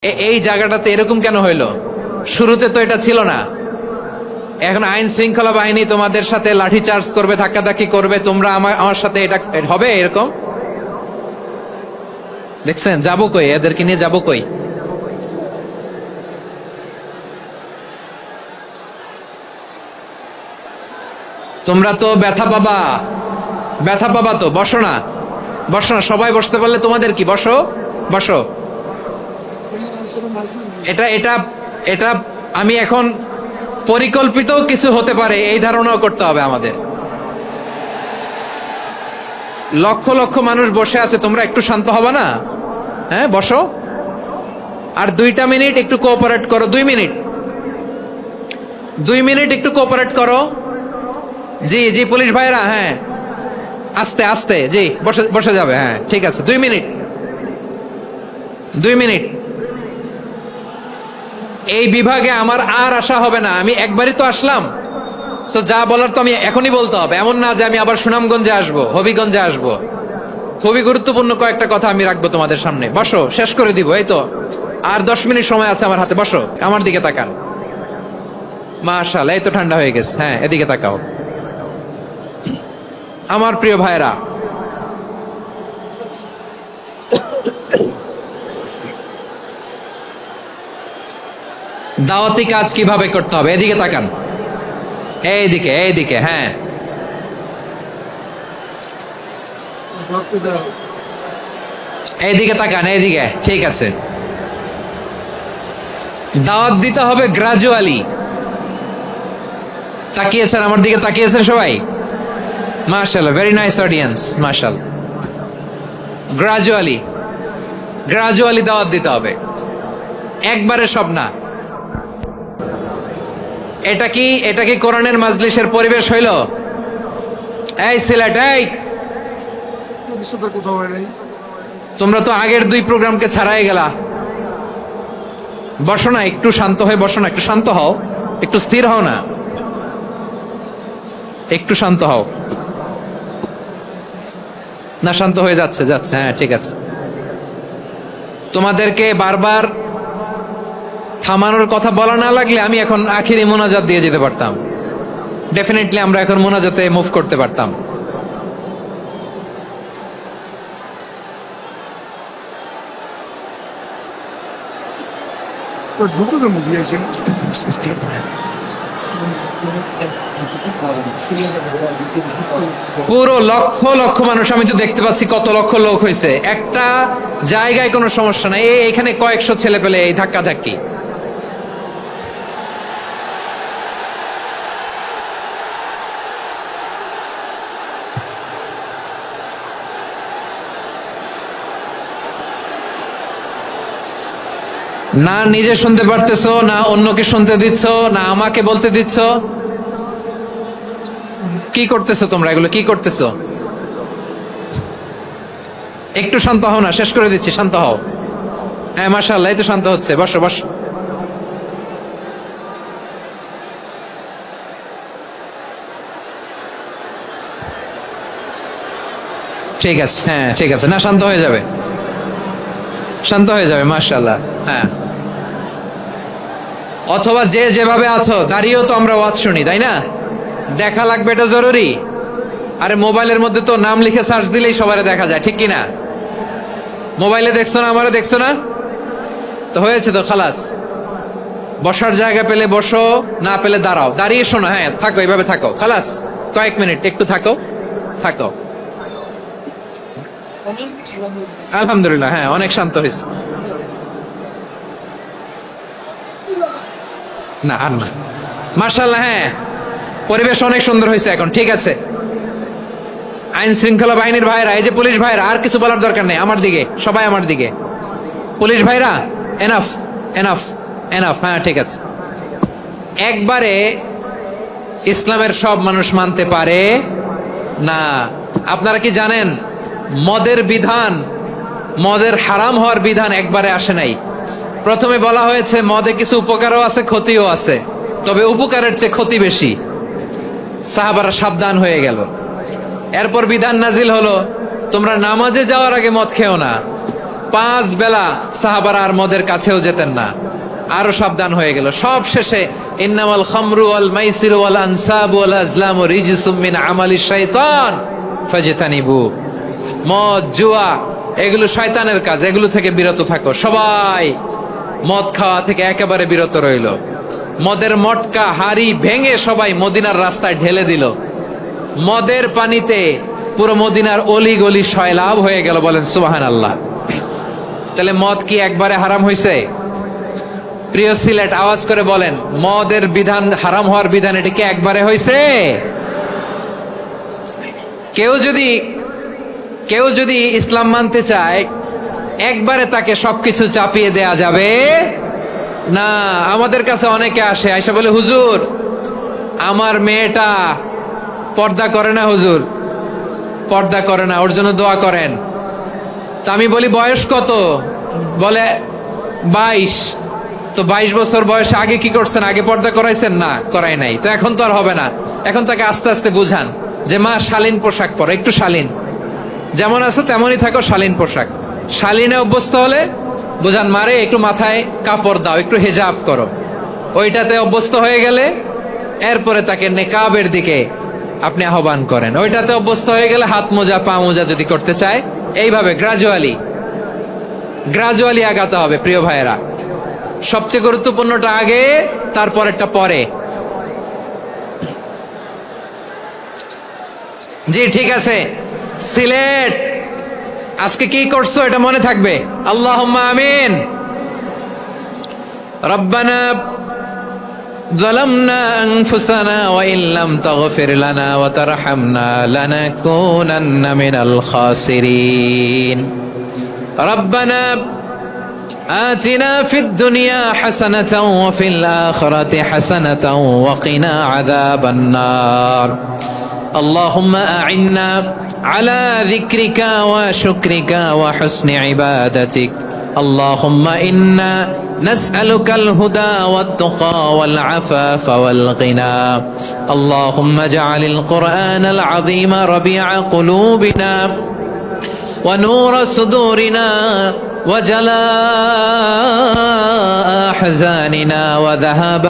এই জায়গাটাতে এরকম কেন হইলো? শুরুতে তো এটা ছিল না। এখন আইন শৃঙ্খলা বাহিনী তোমাদের সাথে লাঠি চার্জ করবে, ধাক্কাধাক্কি করবে, তোমরা আমার সাথে এটা হবে এরকম? দেখছেন যাবো কই, এদেরকে নিয়ে যাবো কই? তোমরা তো ব্যথা পাবা, ব্যথা পাবা তো। বসো না, বসো না, সবাই বসতে পারলে তোমাদের কি, বসো বসো। এটা এটা এটা আমি এখন পরিকল্পিত কিছু হতে পারে এই ধারণাও করতে হবে আমাদের। লক্ষ লক্ষ মানুষ বসে আছে, তোমরা একটু শান্ত হবে না? হ্যাঁ বসো, আর 2টা মিনিট একটু কোঅপারেট করো। 2 মিনিট, 2 মিনিট একটু কোঅপারেট করো। জি জি পুলিশ ভাইরা, হ্যাঁ আস্তে আস্তে, জি বসে বসে যাবে, হ্যাঁ ঠিক আছে। 2 মিনিট, 2 মিনিট। এই বিভাগে আমার আর আসা হবে না, আমি একবারই তো আসলাম। সো যা বলার তো আমি এখনই বলতে হবে, এমন না যে আমি আবার সুনামগঞ্জে আসবো, হবিগঞ্জে আসবো। খুবই গুরুত্বপূর্ণ কয়েকটা কথা আমি রাখবো তোমাদের সামনে। বসো, শেষ করে দিব, এই তো আর 10 মিনিট সময় আছে আমার হাতে। বসো, আমার দিকে তাকান। মাশাআল্লাহ, এই তো ঠান্ডা হয়ে গেছে। হ্যাঁ এদিকে তাকাও। আমার প্রিয় ভাইরা, দাওয়াতি কাজ কিভাবে করতে হবে এদিকে তাকান। এইদিকে এইদিকে, হ্যাঁ এইদিকে তাকান, এইদিকে, ঠিক আছে। দাওয়াত দিতে হবে গ্রাজুয়ালি। তাকিয়েছেন আমার দিকে, তাকিয়েছেন সবাই? মাশাআল্লাহ, ভেরি নাইস অডিয়েন্স, মাশাআল্লাহ। গ্রাজুয়ালি, গ্রাজুয়ালি দাওয়াত দিতে হবে, একবারে সব না। এটা কি কোরআনের মাজলিসের পরিবেশ হইল? এই সিলেট, এই তোমরা তো আগের 2 প্রোগ্রামকে ছাড়াই গেলা। বসো না, একটু শান্ত হয়ে বসো না, একটু শান্ত হও, একটু স্থির হও না, একটু শান্ত হও না। শান্ত হয়ে যাচ্ছে, যাচ্ছে, হ্যাঁ ঠিক আছে। তোমাদেরকে বারবার থামানোর কথা বলা না লাগলে আমি এখন আখিরি মোনাজাত দিয়ে যেতে পারতাম। ডেফিনেটলি আমরা এখন মোনাজাতে মুভ করতে পারতাম। পুরো লক্ষ লক্ষ মানুষ, আমি তো দেখতে পাচ্ছি কত লক্ষ লোক হয়েছে। একটা জায়গায় কোনো সমস্যা নাই, এখানে কয়েকশো ছেলে পেলে এই ধাক্কা ধাক্কি। না নিজে শুনতে পারতেছো, না অন্যকে শুনতে দিচ্ছ, না আমাকে বলতে দিচ্ছ। কি করতেছো তোমরা, এগুলো কি করতেছো? একটু শান্ত হও না, শেষ করে দিচ্ছি, শান্ত হও। হ্যাঁ মাশাআল্লাহ, এই তো শান্ত হচ্ছে। বসো বসো। ঠিক আছে, হ্যাঁ ঠিক আছে, না শান্ত হয়ে যাবে, শান্ত হয়ে যাবে, মাশাআল্লাহ। হ্যাঁ, অথবা যে যেভাবে আছো দাঁড়িয়েও তো আমরা ওয়াজ শুনি, তাই না? দেখা লাগবে, এটা জরুরি। আরে মোবাইলের মধ্যে তো নাম লিখে সার্চ দিলেই সবারে দেখা যায়, ঠিক কি না? মোবাইলে দেখছো না, আমারে দেখছো না, তো হয়েছে তো, খালাস। বসার জায়গা পেলে বসো, না পেলে দাঁড়াও, দাঁড়িয়ে শোনো, হ্যাঁ থাকো, এইভাবে থাকো, খালাস। কয়েক মিনিট একটু থাকো, থাকো। আলহামদুলিল্লাহ, হ্যাঁ অনেক শান্ত হয়েছে। না আর না, মাশাআল্লাহ, হ্যাঁ পরিবেশ অনেক সুন্দর হয়েছে এখন, ঠিক আছে। আইন শৃঙ্খলা বাহিনীর ভাইরা, এই যে পুলিশ ভাইরা, আর কিছু বলার দরকার নেই, আমার দিকে সবাই, আমার দিকে। পুলিশ ভাইরা, এনাফ এনাফ এনাফ, হ্যাঁ ঠিক আছে। একবারে ইসলামের সব মানুষ মানতে পারে না। আপনারা কি জানেন মদের বিধান, মদের হারাম হওয়ার বিধান একবারে আসে নাই। প্রথমে বলা হয়েছে মদে কিছু উপকারও আছে, ক্ষতিও আছে, তবে উপকারের চেয়ে ক্ষতি বেশি। সাহাবারা সাবধান হয়ে গেল। এরপর বিধান নাজিল হলো, তোমরা নামাজে যাওয়ার আগে মদ খেও না। 5 বেলা সাহাবারা আর মদের কাছেও যেতেন না, আরো সাবধান হয়ে গেল। সব শেষে ইন্নামাল খামরু ওয়াল মাইসিরু ওয়াল আনসাবু ওয়াল আজলামু রিজসুম মিন আমালিশ শাইতান ফাজতানিবু। মদ, জুয়া এগুলো শয়তানের কাজ, এগুলো থেকে বিরত থাকো। সবাই মদ খাওয়া থেকে একেবারে বিরত রইল। মদের মটকা হাড়ি ভেঙে সবাই মদিনার রাস্তায় ঢেলে দিল। মদের পানিতে পুরো মদিনার অলি গলি সয়লাভ হয়ে গেল। বলেন সুবহানাল্লাহ। তাহলে মদ কি একবারে হারাম হয়েছে? প্রিয় সিলেট, আওয়াজ করে বলেন, মদের বিধান, হারাম হওয়ার বিধান এটা কি একবারে হয়েছে? কেউ যদি ইসলাম মানতে চায়, একবারে তাকে সবকিছু চাপিয়ে দেয়া যাবে না। আমাদের কাছে অনেকে আসে, আয়সা বলে, হুজুর আমার মেয়েটা পর্দা করে না, হুজুর পর্দা করে না, ওর জন্য দোয়া করেন। তা আমি বলি বয়স কত? বলে 22। তো 22 বছর বয়সে আগে কি করছেন? আগে পর্দা করাইছেন? না, করাই নাই। তো এখন তো আর হবে না। এখন তাকে আস্তে আস্তে বুঝান যে মা শালীন পোশাক পরো, একটু শালীন, যেমন আছো তেমনই থাকো, শালীন পোশাক। শালীনে অভ্যস্ত হলে বুঝান, মারে একটু মাথায় কাপড় দাও, একটু হেজাব করো। ওইটাতে অভ্যস্ত হয়ে গেলে এরপরে তাকে নেকাবের দিকে আপনি আহ্বান করেন। ওইটাতে অভ্যস্ত হয়ে গেলে হাত মোজা, পা মোজা যদি করতে চায়, এইভাবে গ্রাজুয়ালি আগাতে হবে। প্রিয় ভাইয়েরা, সবচেয়ে গুরুত্বপূর্ণটা আগে, তারপরেরটা পরে। জি ঠিক আছে। সিলেট আজকে কি করছো এটা মনে থাকবে। আল্লাহুম্মা আমিন। রব্বানা যালামনা আনফুসানা ওয়া ইল্লাম তাগফির লানা ওয়া তারহামনা লানাকুনান্না মিনাল খাসিরিন। রব্বানা آتنا في الدنيا حسنة وفي الآخرة حسنة وقنا عذاب النار. اللهم أعنا على ذكرك وشكرك وحسن عبادتك. اللهم إنا نسألك الهدى والتقى والعفاف والغنى. اللهم اجعل القرآن العظيم ربيع قلوبنا ونور صدورنا وجلاء أحزاننا وذهاب